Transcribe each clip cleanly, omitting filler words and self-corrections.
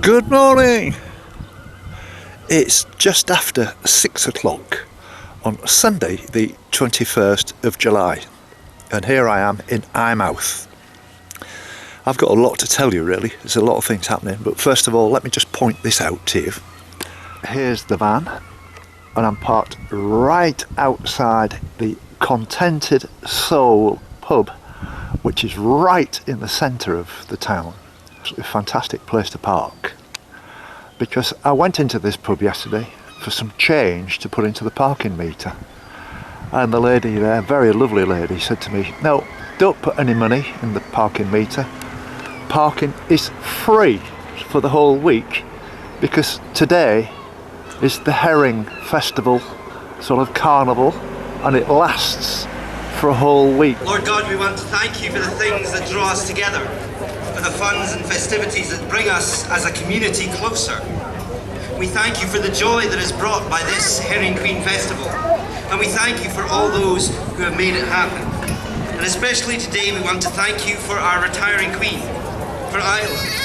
Good morning! It's just after 6 o'clock on Sunday the 21st of July, and here I am in Eyemouth. I've got a lot to tell you really, there's a lot of things happening, but first of all let me just point this out to you. Here's the van, and I'm parked right outside the Contented Soul pub, which is right in the centre of the town. Absolutely fantastic place to park, because I went into this pub yesterday for some change to put into the parking meter, and the lady there, very lovely lady, said to me, no, don't put any money in the parking meter. Parking is free for the whole week, because today is the herring festival, sort of carnival, and it lasts for a whole week. Lord God, we want to thank you for the things that draw us together, for the funs and festivities that bring us as a community closer. We thank you for the joy that is brought by this Herring Queen Festival, and we thank you for all those who have made it happen. And especially today we want to thank you for our retiring Queen, for Isla.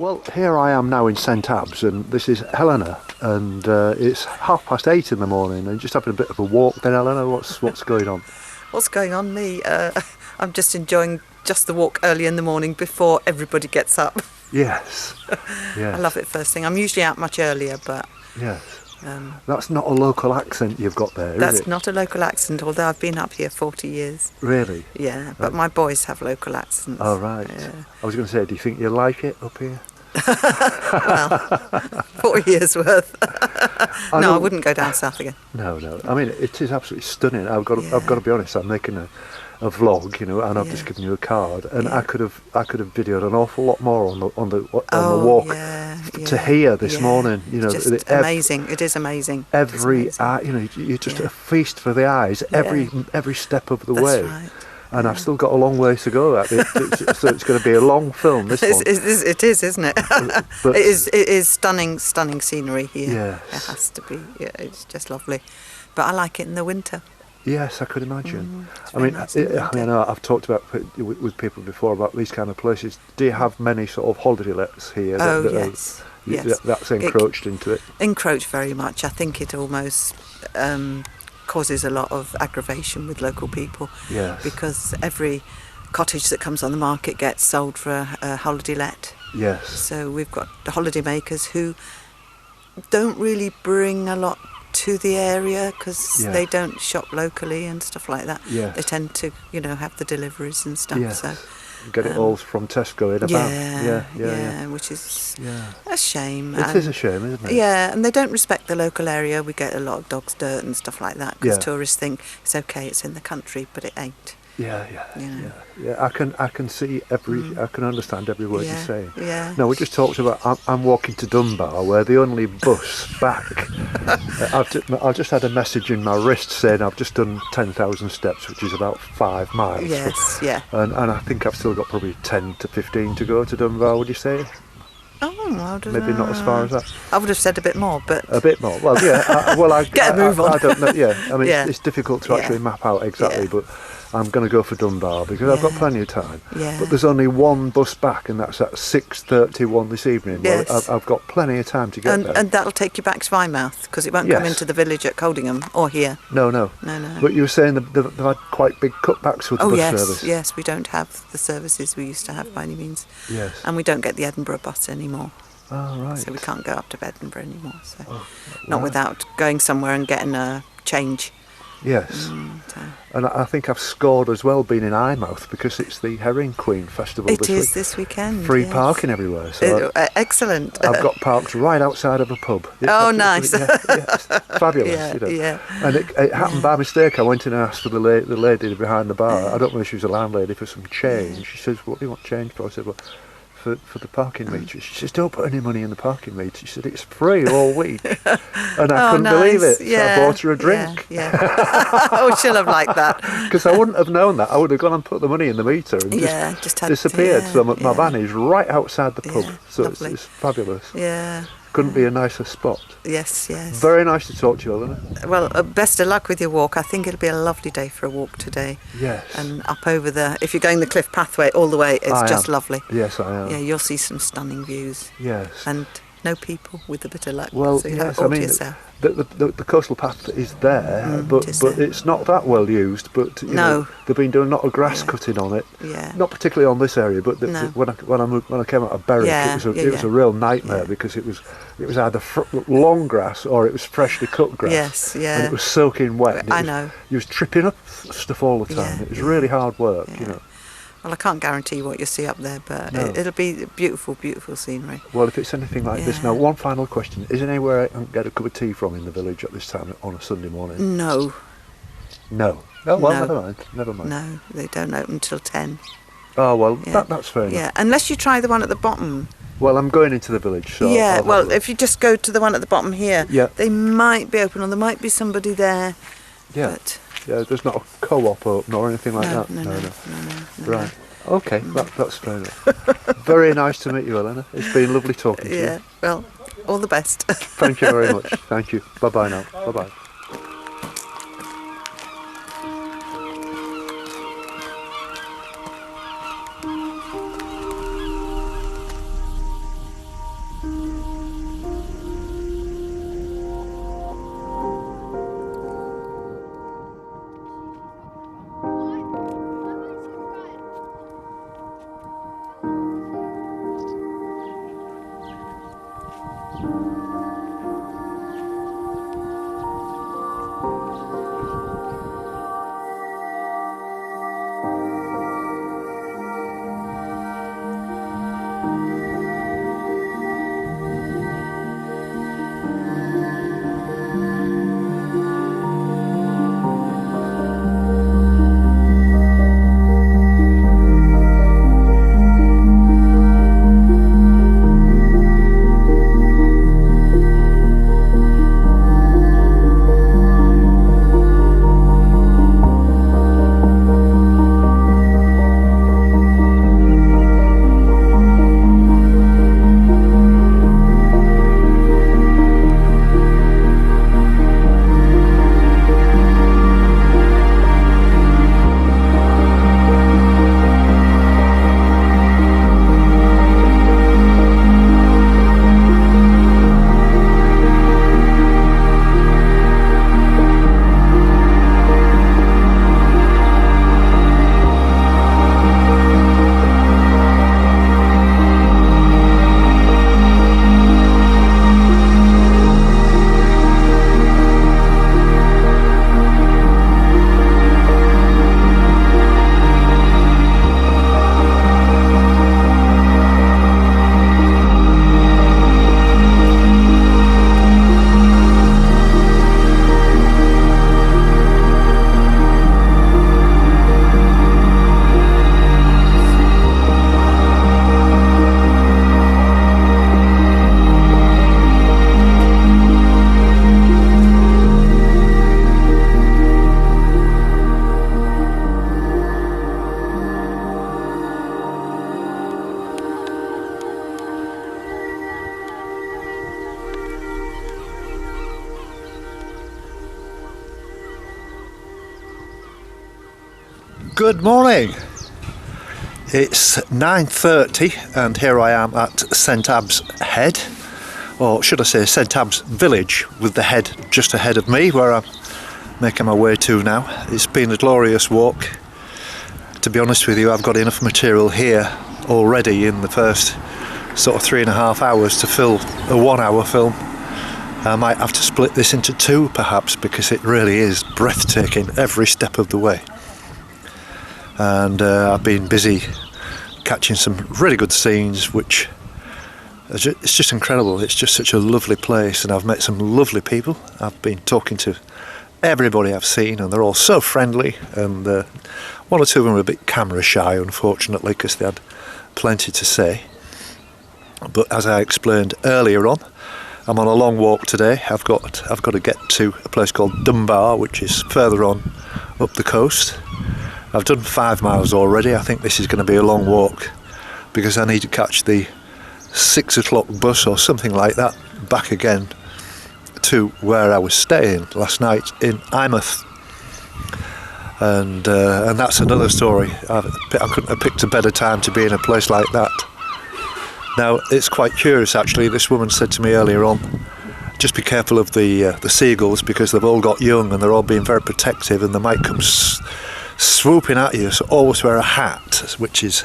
Well, here I am now in St Abbs, and this is Helena, and it's 8:30 in the morning, and just having a bit of a walk. Then, Helena, what's going on? What's going on? Me? I'm just enjoying just the walk early in the morning before everybody gets up. Yes. Yes. I love it first thing. I'm usually out much earlier, but... Yes. That's not a local accent you've got there, is it? That's not a local accent, although I've been up here 40 years. Really? Yeah, but my boys have local accents. Oh, right. Yeah. I was going to say, do you think you like it up here? Well, 40 years worth. I wouldn't go down south again. No. I mean, it is absolutely stunning. I've got to be honest. I'm making a vlog, and I've just given you a card, and I could have videoed an awful lot more on the walk to here this morning. Just amazing. It is amazing. Every you're just a feast for the eyes. Every step of the way. Right. And I've still got a long way to go. So it's going to be a long film. This one. It is, isn't it? But it is stunning scenery here. Yes. It has to be. Yeah, it's just lovely. But I like it in the winter. Yes, I could imagine. I mean, I've talked about with people before about these kind of places. Do you have many sort of holiday lets here? Yes. That's encroached into it. Encroached very much. I think it almost causes a lot of aggravation with local people. Yes. Because every cottage that comes on the market gets sold for a holiday let. Yes. So we've got the holiday makers who don't really bring a lot to the area because they don't shop locally and stuff like that. Yes. They tend to, have the deliveries and stuff. Yes. So get it all from Tesco in a van. Yeah, which is a shame. It is a shame, isn't it? Yeah, and they don't respect the local area. We get a lot of dog's dirt and stuff like that because tourists think it's okay, it's in the country, but it ain't. Yeah. I can see I can understand every word you're saying. Yeah. No, we just talked about. I'm walking to Dunbar, where the only bus back. I just had a message in my wrist saying I've just done 10,000 steps, which is about 5 miles. Yes. Yeah. And I think I've still got probably 10 to 15 to go to Dunbar. Would you say? Oh, maybe not as far as that. I would have said a bit more, but a bit more. Well, yeah. Get a move on. I don't know. Yeah, I mean, it's difficult to actually map out exactly, but I'm going to go for Dunbar because I've got plenty of time. Yeah. But there's only one bus back, and that's at 6:31 this evening. Yes. Well, I've got plenty of time to get there. And that'll take you back to Eyemouth because it won't come into the village at Coldingham or here. No. But you were saying they've had quite big cutbacks with the bus service. Yes, we don't have the services we used to have by any means. Yes. And we don't get the Edinburgh bus anymore. Oh, right. So we can't go up to Edinburgh anymore. So not without going somewhere and getting a change. Yes. And I think I've scored as well being in Eyemouth because it's the Herring Queen Festival this week. It is this weekend. Free parking everywhere. So excellent. I've got parked right outside of a pub. Nice. Fabulous. And it happened by mistake. I went in and asked for the lady behind the bar. I don't know if she was a landlady, for some change. She says, "What do you want change for?" I said, "Well, for the parking meter." She says, "Don't put any money in the parking meter." She said, "It's free all week." And I couldn't believe it. So I bought her a drink. Oh, she'll have liked that. Because I wouldn't have known that. I would have gone and put the money in the meter and just disappeared. So my van is right outside the pub. So it's fabulous. Yeah. Couldn't be a nicer spot. Yes. Very nice to talk to you, Eleanor. Well, best of luck with your walk. I think it'll be a lovely day for a walk today. Yes. And up over if you're going the cliff pathway all the way, it's just lovely. Yes, I am. Yeah, you'll see some stunning views. Yes. And no people with a bit of luck. Well, so you have it all to yourself. The coastal path is there, but it's not that well used. But they've been doing a lot of grass cutting on it. Yeah. Not particularly on this area, but when I came out of Berwick, it was a real nightmare because it was either long grass or it was freshly cut grass. Yes, yeah. And it was soaking wet. I know. You was tripping up stuff all the time. It was really hard work, Well, I can't guarantee what you'll see up there, but it'll be beautiful, beautiful scenery. Well, if it's anything like this. Now, one final question. Is there anywhere I can get a cup of tea from in the village at this time on a Sunday morning? No. Oh, well, never mind. No, they don't open until 10. Oh, well, that's fair enough. Yeah, unless you try the one at the bottom. Well, I'm going into the village, so... Yeah, well, if you just go to the one at the bottom here, they might be open, or there might be somebody there. Yeah. But yeah, there's not a co-op open or anything like that? No. Right. Okay, that's fair enough. Very nice to meet you, Eleanor. It's been lovely talking to you. Yeah, well, all the best. Thank you very much. Thank you. Bye-bye now. Bye-bye. Good morning. It's 9:30 and here I am at St Abbs Head, or should I say St Abbs Village, with the head just ahead of me where I'm making my way to now. It's been a glorious walk. To be honest with you, I've got enough material here already in the first sort of 3.5 hours to fill a 1-hour film. I might have to split this into two perhaps, because it really is breathtaking every step of the way. And I've been busy catching some really good scenes, which it's just incredible. It's just such a lovely place, and I've met some lovely people. I've been talking to everybody I've seen, and they're all so friendly, and one or two of them are a bit camera shy, unfortunately, because they had plenty to say. But as I explained earlier on, I'm on a long walk today. I've got to get to a place called Dunbar, which is further on up the coast. I've done 5 miles already. I think this is going to be a long walk because I need to catch the 6 o'clock bus or something like that back again to where I was staying last night in Eyemouth. And that's another story. I couldn't have picked a better time to be in a place like that. Now, it's quite curious actually. This woman said to me earlier on, just be careful of the seagulls, because they've all got young and they're all being very protective and they might come swooping at you, so always wear a hat, which is,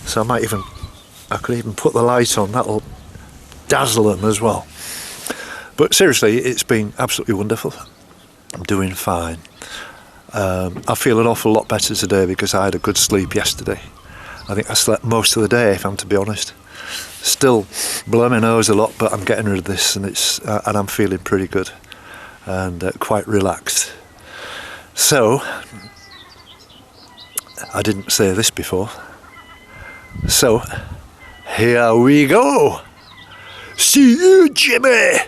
so I could even put the light on, that'll dazzle them as well. But seriously, it's been absolutely wonderful. I'm doing fine. I feel an awful lot better today because I had a good sleep yesterday. I think I slept most of the day, if I'm to be honest. Still blow my nose a lot, but I'm getting rid of this, and and I'm feeling pretty good and quite relaxed. So, I didn't say this before. So, here we go. See you, Jimmy.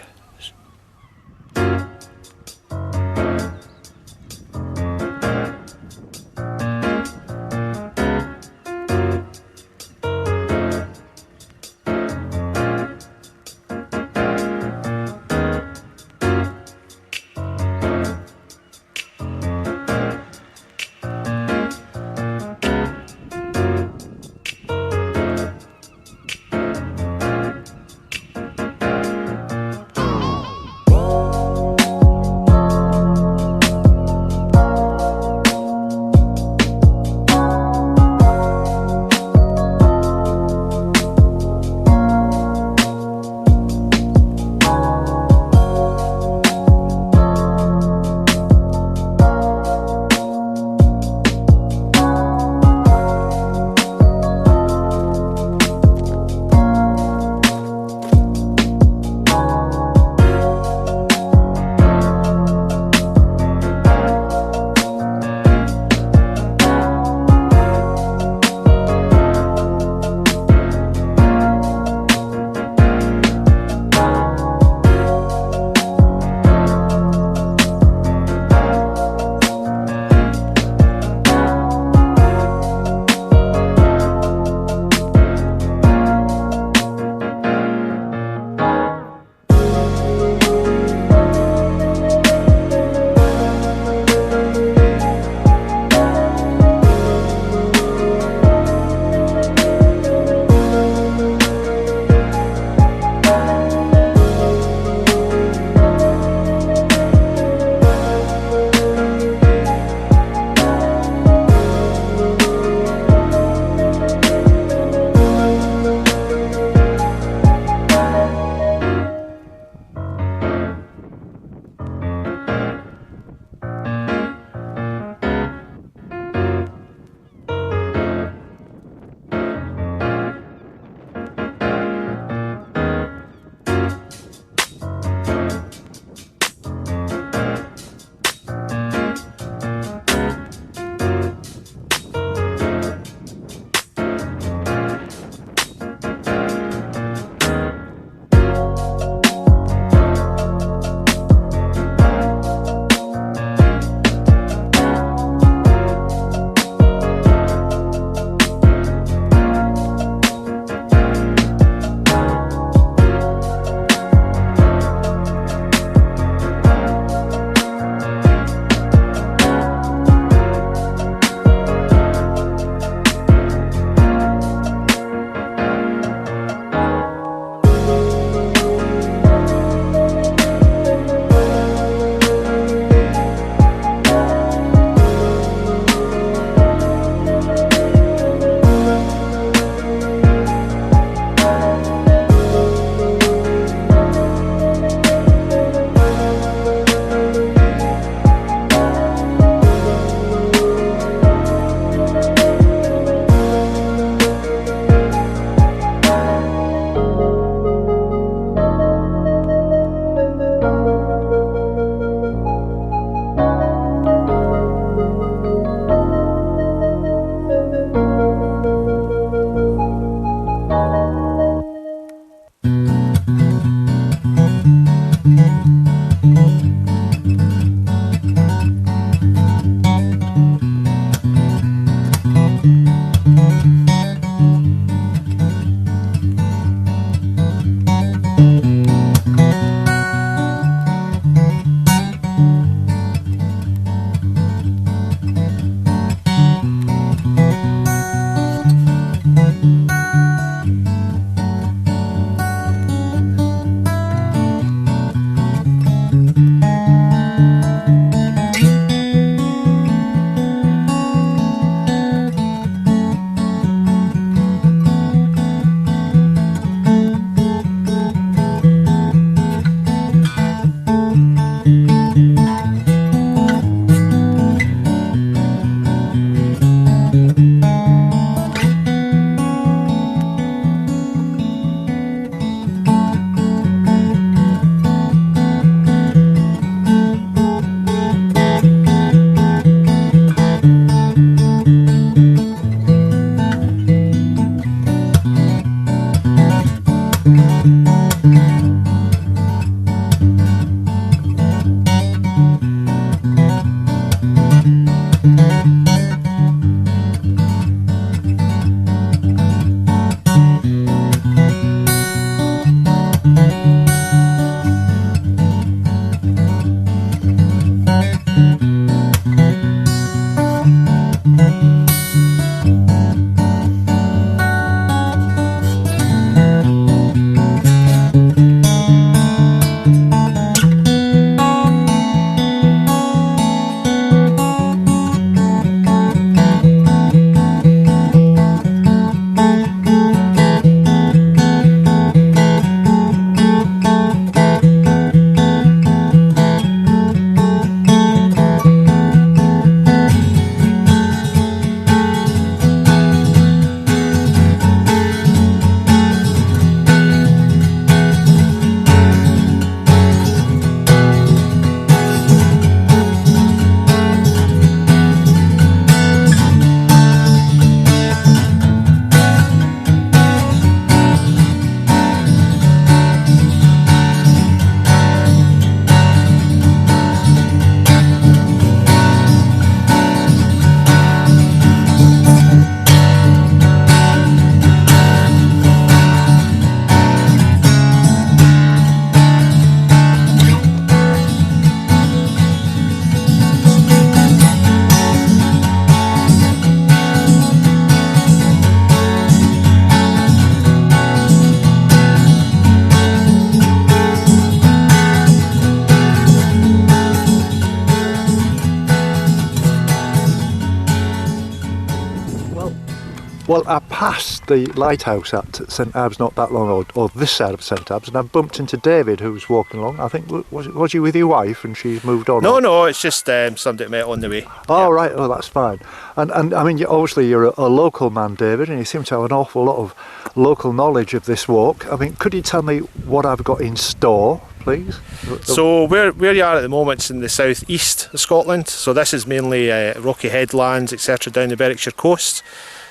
Well, I passed the lighthouse at St Abbs not that long ago, or this side of St Abbs, and I bumped into David, who was walking along. I think, was you with your wife and she's moved on? No, it's just somebody I met on the way. Oh, right, oh, that's fine. And I mean, obviously you're a local man, David, and you seem to have an awful lot of local knowledge of this walk. I mean, could you tell me what I've got in store, please? So where you are at the moment is in the south-east of Scotland, so this is mainly rocky headlands, etc., down the Berwickshire coast.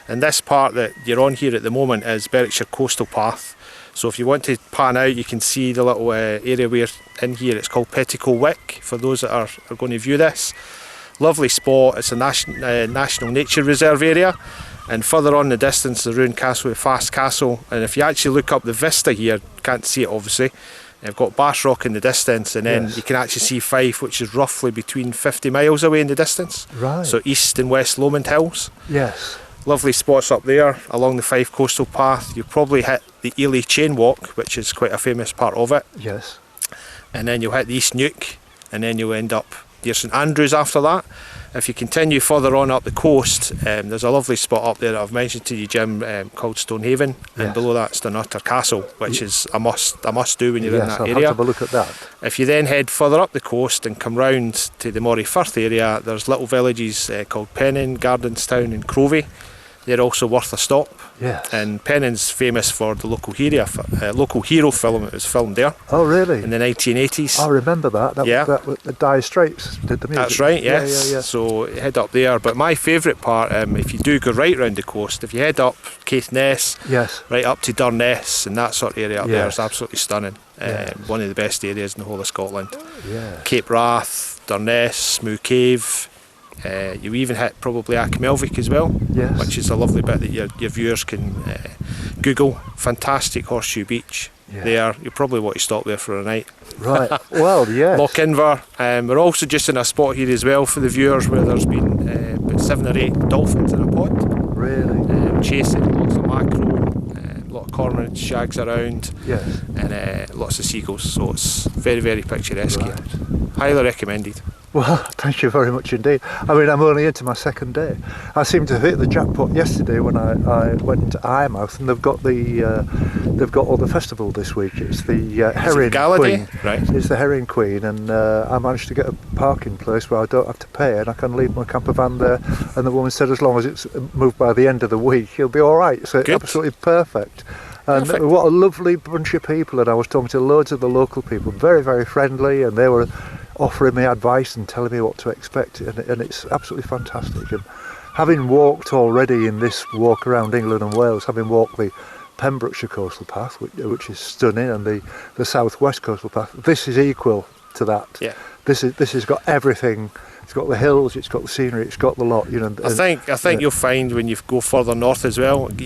And this part that you're on here at the moment is Berwickshire Coastal Path. So if you want to pan out, you can see the little area we're in here. It's called Petticoat Wick, for those that are going to view this. Lovely spot. It's a National Nature Reserve area. And further on the distance, the ruined castle with Fast Castle. And if you actually look up the vista here, you can't see it obviously. You've got Bass Rock in the distance, and then you can actually see Fife, which is roughly between 50 miles away in the distance. Right. So east and west Lomond Hills. Yes. Lovely spots up there along the Fife Coastal Path. You'll probably hit the Ely Chain Walk, which is quite a famous part of it. Yes. And then you'll hit the East Neuk, and then you'll end up near St Andrews after that. If you continue further on up the coast, there's a lovely spot up there that I've mentioned to you, Jim, called Stonehaven, and below that's Dunutter Castle, which is a must do when you're in that I'll area. have to have a look at that. If you then head further up the coast and come round to the Moray Firth area, there's little villages called Pennin, Gardenstown and Crovey. They're also worth a stop. Yes. And Pennin's famous for the local hero film. It was filmed there. Oh, really? In the 1980s. I remember that. That the Dire Straits did the music. That's right, yes. Yeah. So head up there. But my favourite part, if you do go right round the coast, if you head up Caithness, right up to Durness and that sort of area up there, it's absolutely stunning. One of the best areas in the whole of Scotland. Yeah. Cape Wrath, Durness, Smoo Cave. You even hit probably Achmelvik as well, which is a lovely bit that your viewers can Google. Fantastic horseshoe beach there. You probably want to stop there for a night. Right, well, yes. Loch Inver. We're also just in a spot here as well for the viewers where there's been about 7 or 8 dolphins in a pond. Really? Chasing lots of mackerel, a lot of cormorants, shags around, and lots of seagulls. So it's very, very picturesque here. Highly recommended. Well, thank you very much indeed. I mean, I'm only into my second day. I seemed to have hit the jackpot yesterday when I went into Eyemouth, and they've got all the festival this week. It's the Herring Queen. Right. It's the Herring Queen, and I managed to get a parking place where I don't have to pay, and I can leave my camper van there. And the woman said, as long as it's moved by the end of the week, you'll be all right. So it's absolutely perfect. And what a lovely bunch of people. And I was talking to loads of the local people, very, very friendly, and they were offering me advice and telling me what to expect, and it's absolutely fantastic. And having walked already in this walk around England and Wales, having walked the Pembrokeshire Coastal Path, which is stunning, and the South West Coastal Path, this is equal to that. Yeah. This has got everything. It's got the hills, it's got the scenery, it's got the lot. You know. I think you'll find when you go further north as well, it's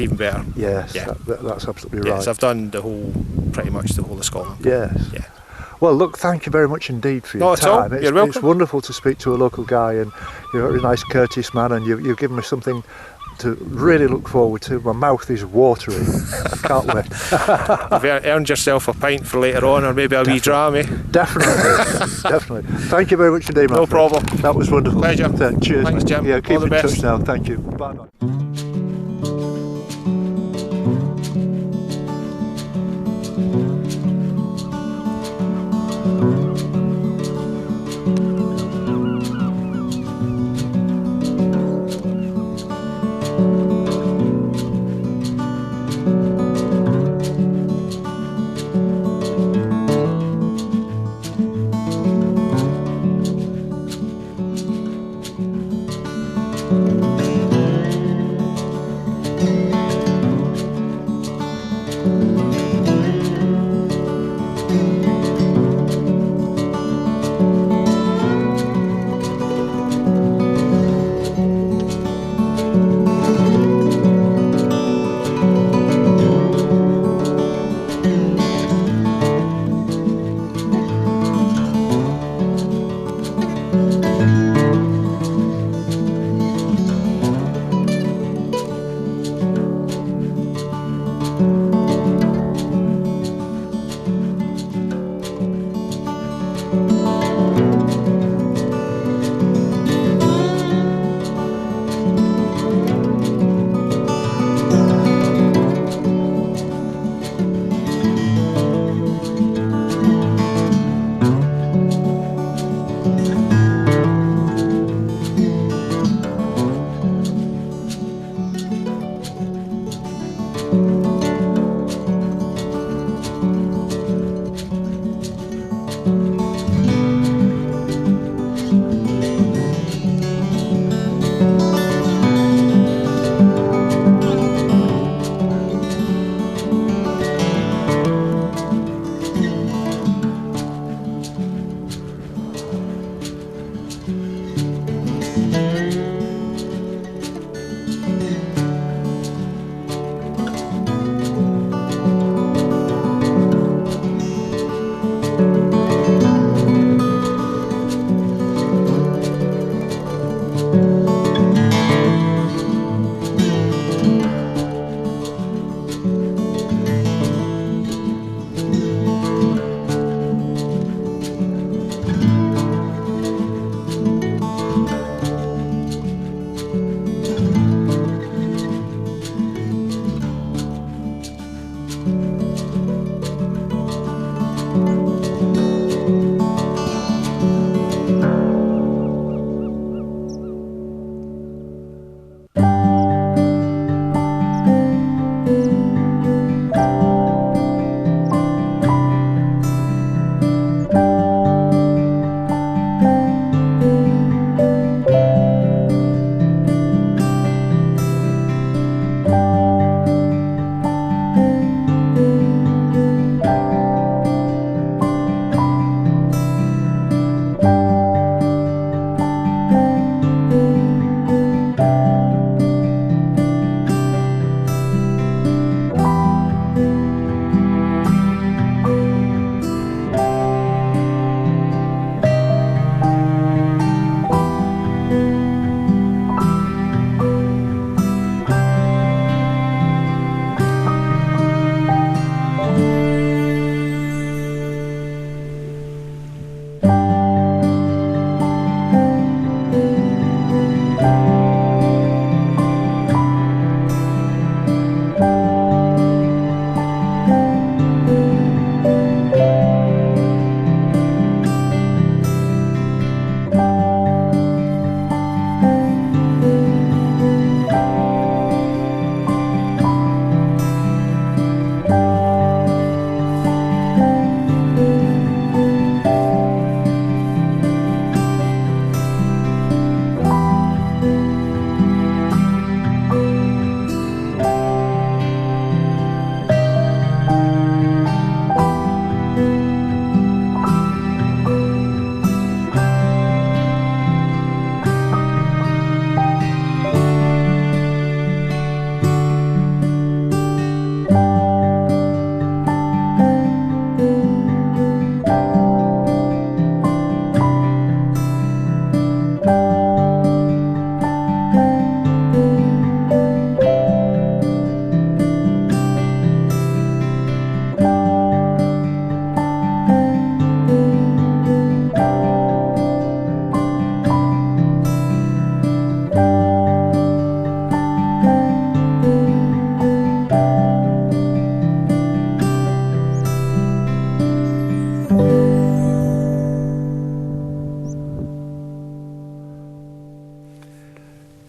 even better. Yes, that's absolutely right. Yes, I've done pretty much the whole of Scotland. Yes. Yeah. Well, look, thank you very much indeed for your time. You're welcome. It's wonderful to speak to a local guy, and you're a very nice, courteous man, and you've given me something to really look forward to. My mouth is watering. I can't wait. You've earned yourself a pint for later on, or maybe a wee dram, eh? Definitely. Thank you very much indeed, my friend. No problem. That was wonderful. Pleasure. Cheers. Thanks, Jim. Yeah, keep All the in best. touch now. Thank you. Bye.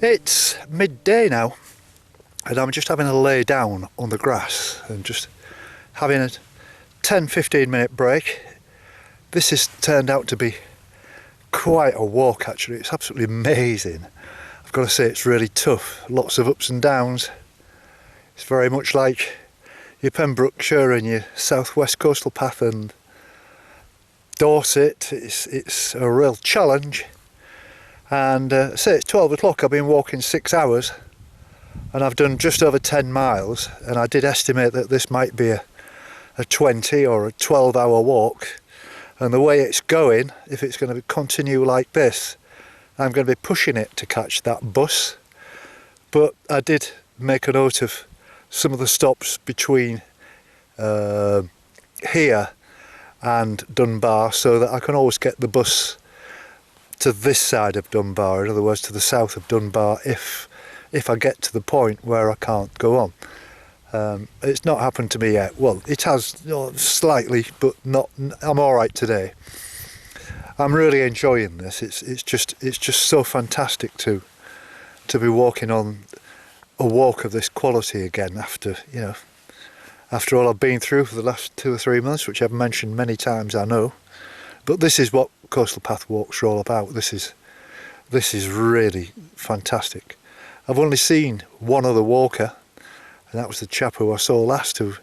It's midday now, and I'm just having a lay down on the grass and just having a 10-15 minute break. This has turned out to be quite a walk actually. It's absolutely amazing. I've got to say it's really tough, lots of ups and downs. It's very much like your Pembrokeshire and your southwest coastal path and Dorset. It's a real challenge. And say it's 12 o'clock, I've been walking 6 hours and I've done just over 10 miles, and I did estimate that this might be a 20 or a 12-hour walk, and the way it's going, if it's going to continue like this, I'm going to be pushing it to catch that bus. But I did make a note of some of the stops between here and Dunbar, so that I can always get the bus to this side of Dunbar, in other words to the south of Dunbar, if I get to the point where I can't go on. It's not happened to me yet. Well, it has slightly, but not. I'm all right today. I'm really enjoying this. It's just so fantastic to be walking on a walk of this quality again after all I've been through for the last 2 or 3 months, which I've mentioned many times, I know. But this is what coastal path walks are all about. This is really fantastic. I've only seen one other walker, and that was the chap who I saw last, who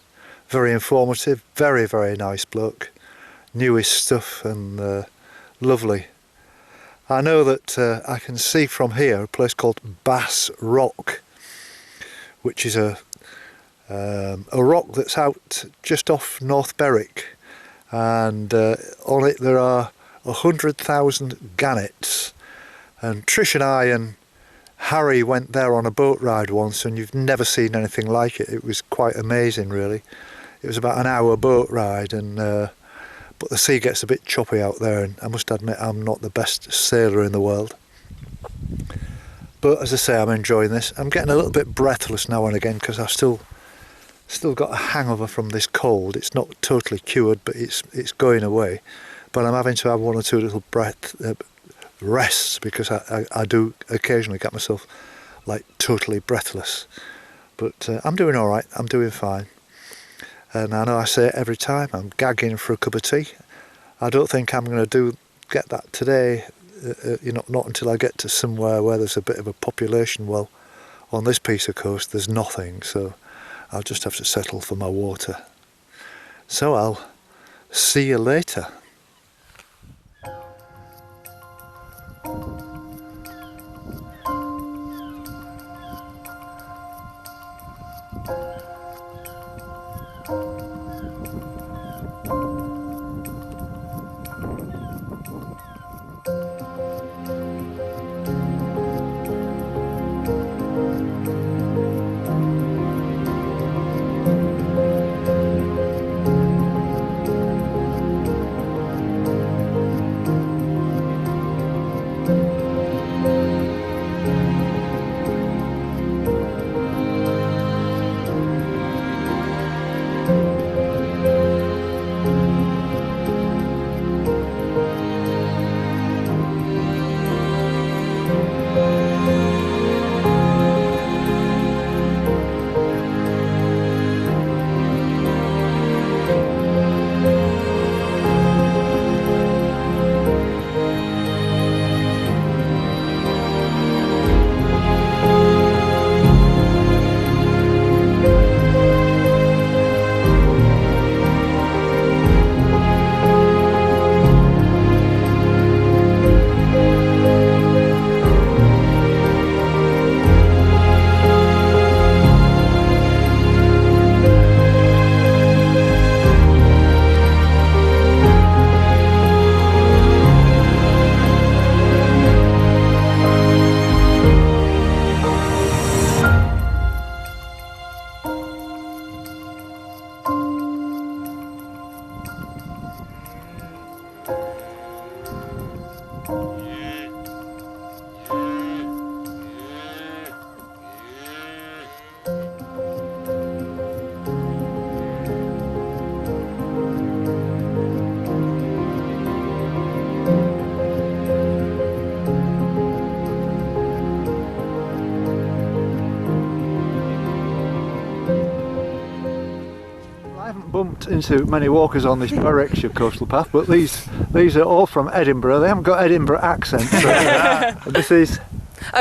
very informative, very, very nice bloke, knew his stuff, and lovely. I know that I can see from here a place called Bass Rock, which is a rock that's out just off North Berwick, and on it there are 100,000 gannets. And Trish and I and Harry went there on a boat ride once, and you've never seen anything like it. It was quite amazing, really. It was about an hour boat ride, and but the sea gets a bit choppy out there, and I must admit I'm not the best sailor in the world. But as I say, I'm enjoying this. I'm getting a little bit breathless now and again because I've still got a hangover from this cold. It's not totally cured, but it's going away. But I'm having to have 1 or 2 little rests, because I do occasionally get myself like totally breathless. But I'm doing all right. I'm doing fine. And I know I say it every time, I'm gagging for a cup of tea. I don't think I'm going to get that today, not until I get to somewhere where there's a bit of a population. Well, on this piece of coast there's nothing, so I'll just have to settle for my water. So I'll see you later. bumped into many walkers on this Berwickshire coastal path, but these are all from Edinburgh. They haven't got Edinburgh accents. So this is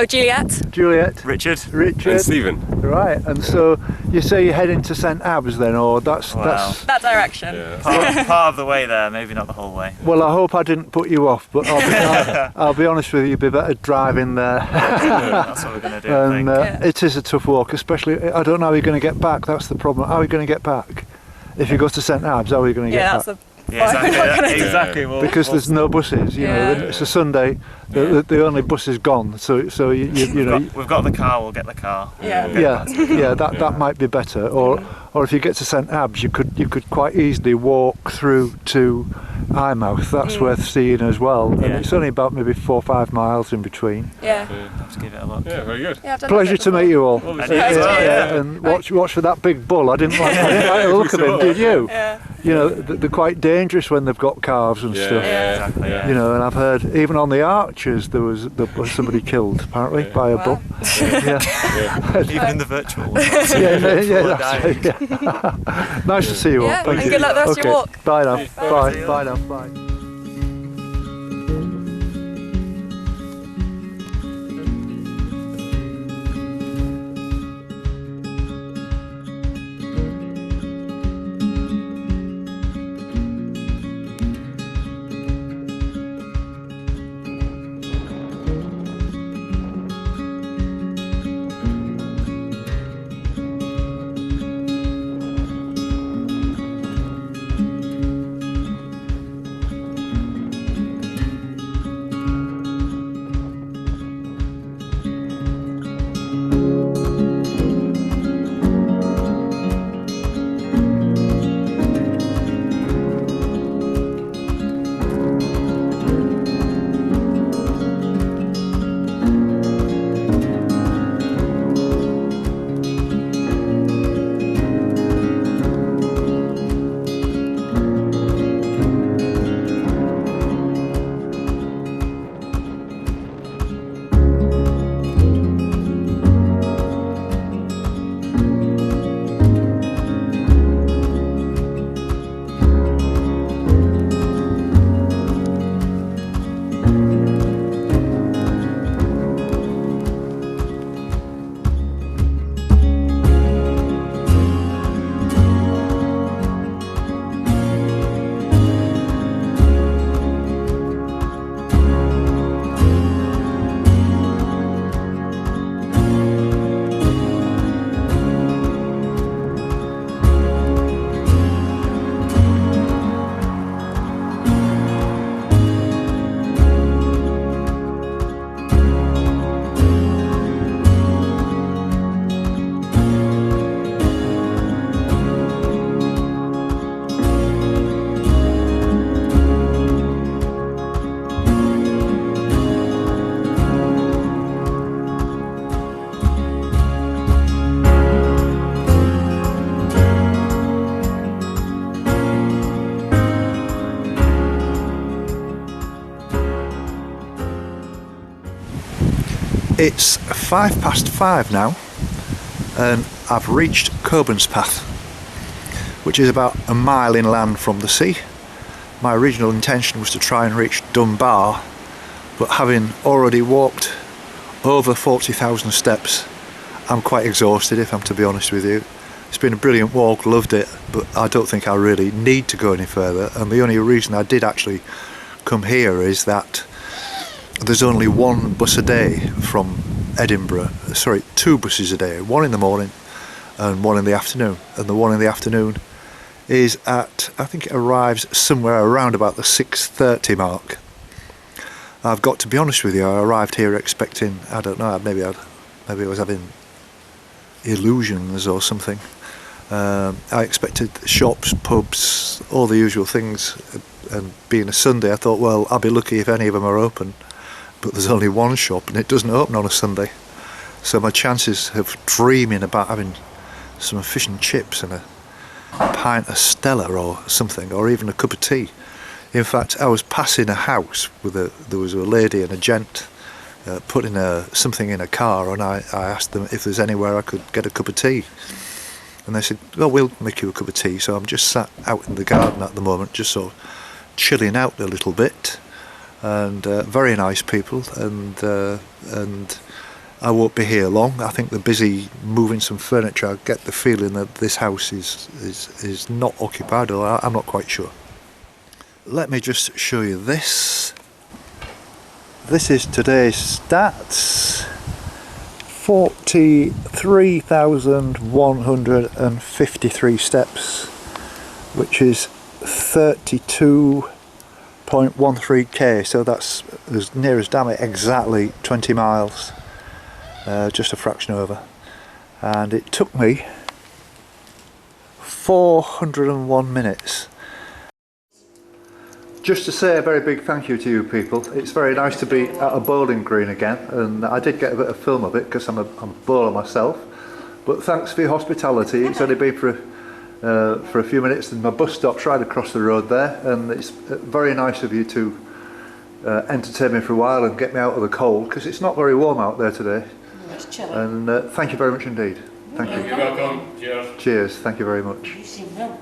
Juliet, Richard, and Stephen. right? And so you say you're heading to St Abbs then, or that's that direction. Yeah. part of the way there, maybe not the whole way. Well, I hope I didn't put you off, but I'll be honest with you, you'd be better driving there. That's what we're going to do. And it is a tough walk, especially. I don't know how you're going to get back. That's the problem. How are you going to get back? If you go to St Abbs, how are you going to get back? Exactly. Because there's no buses, you know. It's a Sunday. The only bus is gone. So you know. We've got the car. We'll get the car. That might be better. Or if you get to St Abbs, you could quite easily walk through to Eyemouth. That's worth seeing as well. And it's only about maybe 4 or 5 miles in between. Have to give it a look. Yeah, very good. Pleasure to meet you all. And watch for that big bull. I didn't like the look of him. Did you? You know, they're quite dangerous when they've got calves and stuff. Exactly. You know, and I've heard even on the Archers there was somebody killed apparently by a bull. Even in the virtual world. Nice to see you all. Thank you. Good luck the rest of your walk. Bye now. Bye now. Bye. It's 5:05 now, and I've reached Cockburnspath, which is about a mile inland from the sea. My original intention was to try and reach Dunbar, but having already walked over 40,000 steps, I'm quite exhausted, if I'm to be honest with you. It's been a brilliant walk, loved it, but I don't think I really need to go any further. And the only reason I did actually come here is that there's only one bus a day from Edinburgh. Sorry, 2 buses a day, one in the morning and one in the afternoon. And the one in the afternoon is at, I think it arrives somewhere around about the 6:30 mark. I've got to be honest with you, I arrived here expecting, I don't know, maybe I was having illusions or something. I expected shops, pubs, all the usual things, and being a Sunday I thought, well, I'll be lucky if any of them are open, but there's only one shop and it doesn't open on a Sunday, so my chances of dreaming about having some fish and chips and a pint of Stella or something, or even a cup of tea. In fact, I was passing a house with there was a lady and a gent putting something in a car, and I asked them if there's anywhere I could get a cup of tea. And they said, well, we'll make you a cup of tea. So I'm just sat out in the garden at the moment, just sort of chilling out a little bit. And very nice people, and I won't be here long. I think they're busy moving some furniture. I get the feeling that this house is not occupied, or I'm not quite sure. Let me just show you this. This is today's stats. 43,153 steps, which is 32.13k, so that's as near as damn it exactly 20 miles, just a fraction over. And it took me 401 minutes. Just to say a very big thank you to you people. It's very nice to be at a bowling green again, and I did get a bit of film of it because I'm a bowler myself. But thanks for your hospitality. It's only been for a few minutes, and my bus stopped right across the road there, and it's very nice of you to entertain me for a while and get me out of the cold, because it's not very warm out there today. It's chilly. And thank you very much indeed. Thank you. You're welcome. Cheers. Cheers. Thank you very much. You seem well.